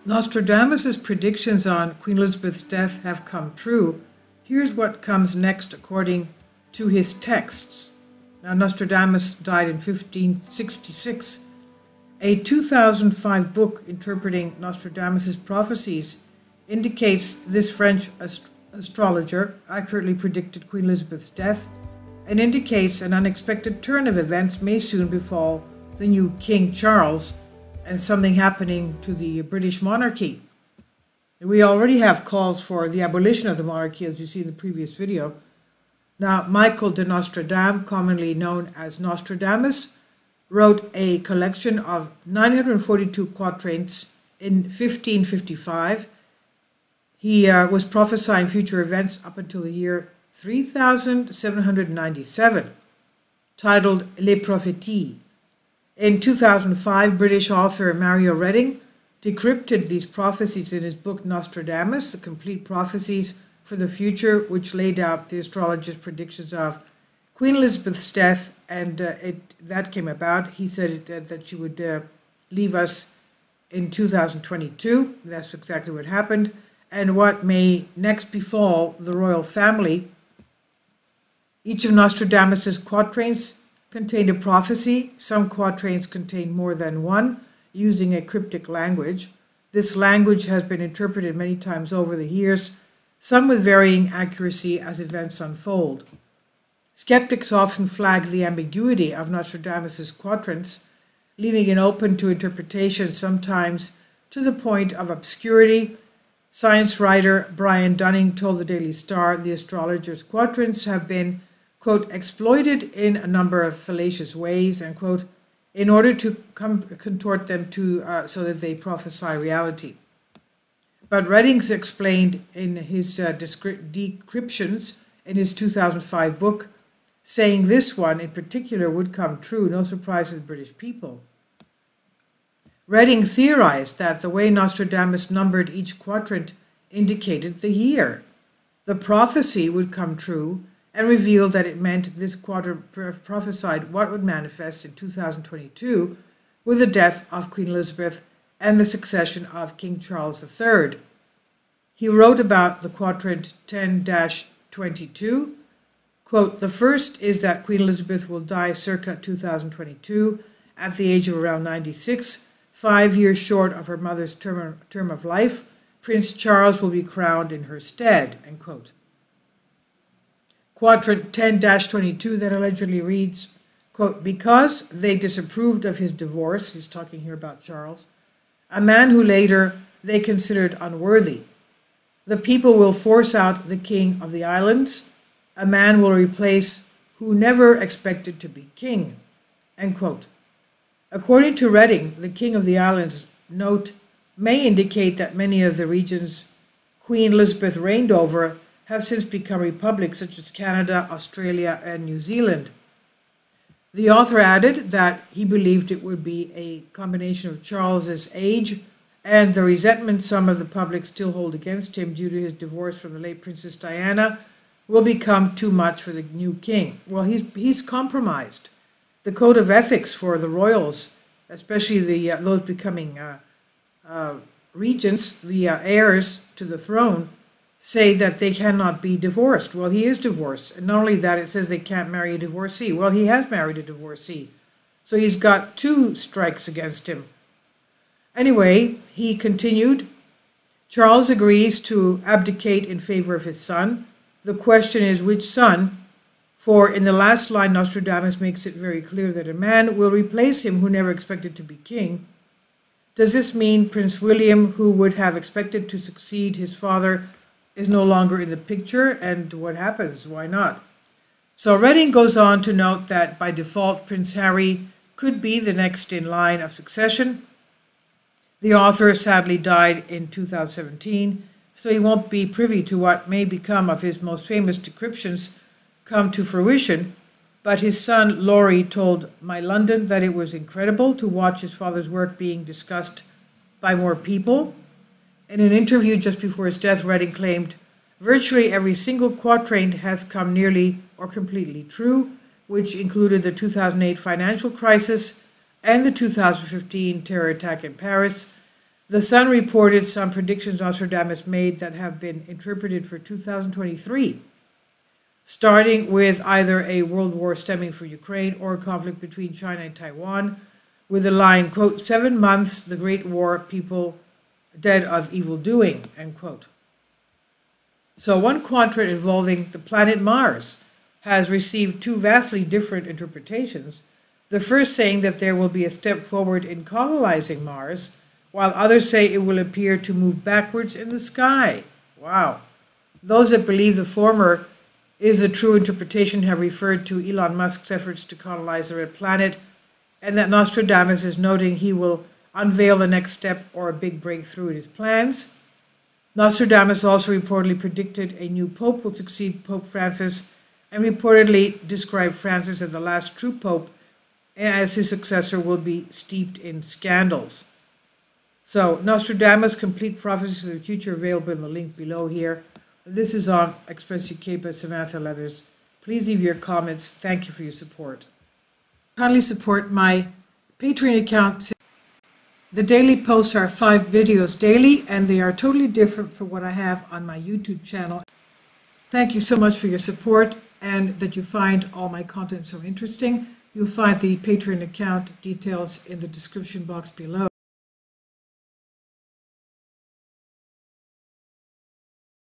Nostradamus' predictions on Queen Elizabeth's death have come true. Here's what comes next according to his texts. Now, Nostradamus died in 1566. A 2005 book interpreting Nostradamus' prophecies indicates this French astrologer accurately predicted Queen Elizabeth's death and indicates an unexpected turn of events may soon befall the new King Charles and something happening to the British monarchy. We already have calls for the abolition of the monarchy, as you see in the previous video. Now, Michael de Nostradamus, commonly known as Nostradamus, wrote a collection of 942 quatrains in 1555. He was prophesying future events up until the year 3797, titled Les Prophéties. In 2005, British author Mario Redding decrypted these prophecies in his book Nostradamus, The Complete Prophecies for the Future, which laid out the astrologer's predictions of Queen Elizabeth's death, and that came about. He said that she would leave us in 2022. That's exactly what happened. And what may next befall the royal family. Each of Nostradamus' quatrains contained a prophecy. Some quatrains contain more than one, using a cryptic language. This language has been interpreted many times over the years, some with varying accuracy as events unfold. Skeptics often flag the ambiguity of Nostradamus' quatrains, leaving it open to interpretation, sometimes to the point of obscurity. Science writer Brian Dunning told the Daily Star the astrologer's quatrains have been, quote, exploited in a number of fallacious ways, and, quote, in order to contort them so that they prophesy reality. But Reddings explained in his decryptions in his 2005 book, saying this one in particular would come true, no surprise to the British people. Redding theorized that the way Nostradamus numbered each quadrant indicated the year. The prophecy would come true and revealed that it meant this quadrant prophesied what would manifest in 2022 with the death of Queen Elizabeth and the succession of King Charles III. He wrote about the quadrant 10-22, quote, the first is that Queen Elizabeth will die circa 2022 at the age of around 96, 5 years short of her mother's term of life. Prince Charles will be crowned in her stead, end quote. Quadrant 10-22 that allegedly reads, quote, because they disapproved of his divorce, he's talking here about Charles, a man who later they considered unworthy. The people will force out the king of the islands. A man will replace who never expected to be king, end quote. According to Redding, the king of the islands, note, may indicate that many of the regions Queen Elizabeth reigned over have since become republics such as Canada, Australia, and New Zealand. The author added that he believed it would be a combination of Charles's age and the resentment some of the public still hold against him due to his divorce from the late Princess Diana will become too much for the new king. Well, he's compromised. The code of ethics for the royals, especially those becoming regents, the heirs to the throne, say that they cannot be divorced. Well, he is divorced. And not only that, it says they can't marry a divorcee. Well, he has married a divorcee. So he's got 2 strikes against him. Anyway, he continued, Charles agrees to abdicate in favor of his son. The question is which son, for in the last line Nostradamus makes it very clear that a man will replace him who never expected to be king. Does this mean Prince William, who would have expected to succeed his father, is no longer in the picture? And what happens? Why not? So Redding goes on to note that by default, Prince Harry could be the next in line of succession. The author sadly died in 2017, so he won't be privy to what may become of his most famous decryptions come to fruition, but his son Laurie told My London that it was incredible to watch his father's work being discussed by more people. In an interview just before his death, Redding claimed, virtually every single quatrain has come nearly or completely true, which included the 2008 financial crisis and the 2015 terror attack in Paris. The Sun reported some predictions Nostradamus made that have been interpreted for 2023, starting with either a world war stemming from Ukraine or a conflict between China and Taiwan, with the line, quote, 7 months, the Great War, people dead of evil doing, end quote. So one quadrant involving the planet Mars has received two vastly different interpretations. The first saying that there will be a step forward in colonizing Mars, while others say it will appear to move backwards in the sky. Wow. Those that believe the former is the true interpretation have referred to Elon Musk's efforts to colonize the red planet, and that Nostradamus is noting he will unveil the next step or a big breakthrough in his plans. Nostradamus also reportedly predicted a new pope will succeed Pope Francis, and reportedly described Francis as the last true pope, as his successor will be steeped in scandals. So, Nostradamus' complete prophecies of the future available in the link below here. This is on Express UK by Samantha Leathers. Please leave your comments. Thank you for your support. Kindly support my Patreon account. The daily posts are 5 videos daily, and they are totally different from what I have on my YouTube channel. Thank you so much for your support and that you find all my content so interesting. You'll find the Patreon account details in the description box below.